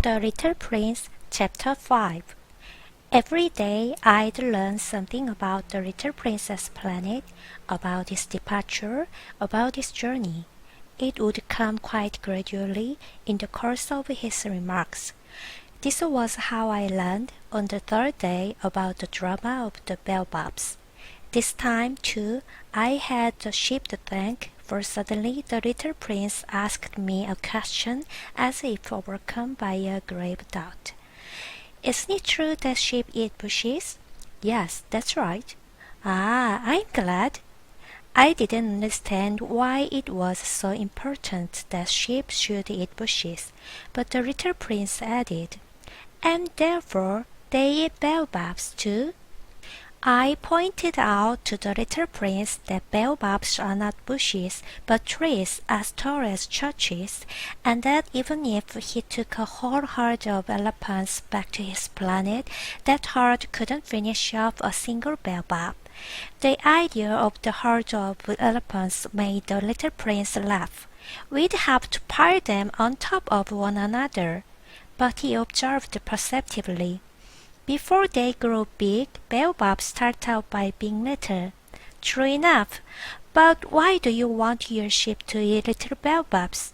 The Little Prince, Chapter 5. Every day I'd learn something about the Little Princess planet, about its departure, about its journey. It would come quite gradually in the course of his remarks. This was how I learned on the third day about the drama of the Baobabs. This time, too, I had a sheep to thank, for suddenly the little prince asked me a question as if overcome by a grave doubt. Isn't it true that sheep eat bushes? Yes, that's right. Ah, I'm glad. I didn't understand why it was so important that sheep should eat bushes, but the little prince added, and therefore they eat baobabs too? I pointed out to the little prince that baobabs are not bushes, but trees as tall as churches, and that even if he took a whole herd of elephants back to his planet, that herd couldn't finish off a single baobab. The idea of the herd of elephants made the little prince laugh. We'd have to pile them on top of one another. But he observed perceptively. Before they grow big, baobabs start out by being little. True enough. But why do you want your sheep to eat little baobabs?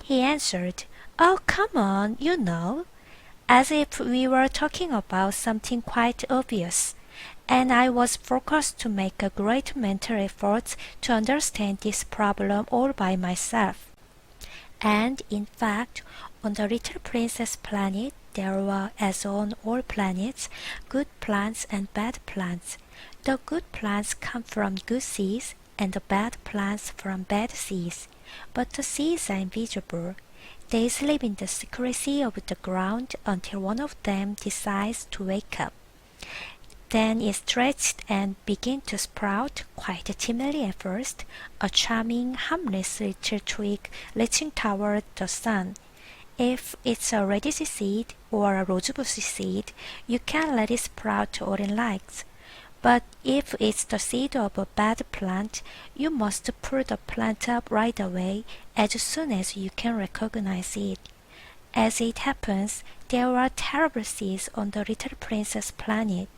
He answered, Oh, come on, you know. As if we were talking about something quite obvious. And I was forced to make a great mental effort to understand this problem all by myself. And, in fact, on the Little Princess planet, there were, as on all planets, good plants and bad plants. The good plants come from good seeds, and the bad plants from bad seeds. But the seeds are invisible. They sleep in the secrecy of the ground until one of them decides to wake up. Then it stretches and begins to sprout, quite timidly at first, a charming, harmless little twig reaching toward the sun. If it's a radish seed or a rosebush seed, you can let it sprout all it likes. But if it's the seed of a bad plant, you must pull the plant up right away as soon as you can recognize it. As it happens, there are terrible seeds on the Little Princess planet,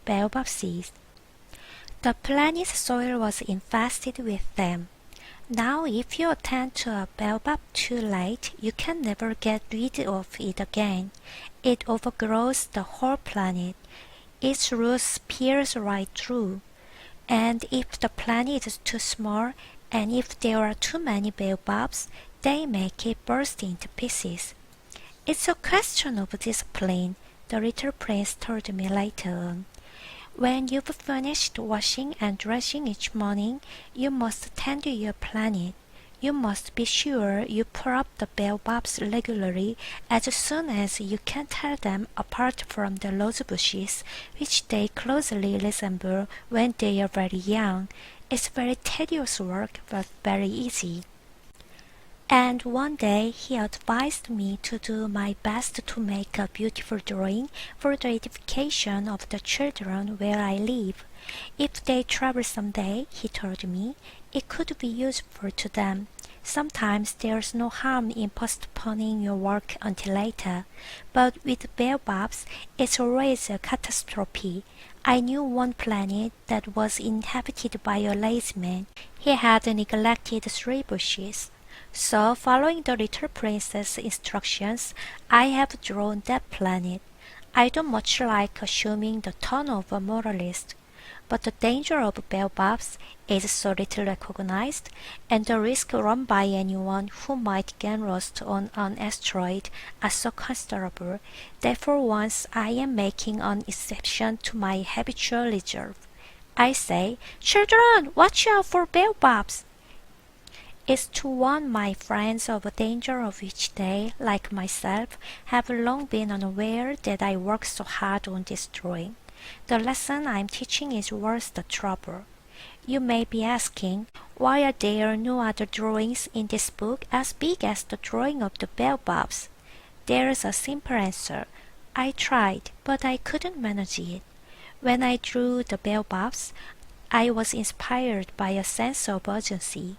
baobab seeds. The planet's soil was infested with them. Now if you attend to a baobab too late, you can never get rid of it again. It overgrows the whole planet. Its roots pierce right through. And if the planet is too small, and if there are too many baobabs, they make it burst into pieces. It's a question of discipline, the little prince told me later on. When you've finished washing and dressing each morning, you must tend to your planet. You must be sure you pull up the baobabs regularly as soon as you can tell them apart from the rose bushes, which they closely resemble when they are very young. It's very tedious work, but very easy. And one day he advised me to do my best to make a beautiful drawing for the edification of the children where I live. If they travel some day, he told me, it could be useful to them. Sometimes there's no harm in postponing your work until later, but with baobabs, it's always a catastrophe. I knew one planet that was inhabited by a lazy man. He had neglected 3 bushes. So, following the little prince's instructions, I have drawn that planet. I don't much like assuming the tone of a moralist, but the danger of baobabs is so little recognized, and the risk run by anyone who might get lost on an asteroid are so considerable that for once I am making an exception to my habitual reserve. I say, Children, watch out for baobabs! Is to warn my friends of a danger of which they, like myself, have long been unaware that I work so hard on this drawing. The lesson I'm teaching is worth the trouble. You may be asking, why are there no other drawings in this book as big as the drawing of the baobabs? There's a simple answer. I tried, but I couldn't manage it. When I drew the baobabs, I was inspired by a sense of urgency.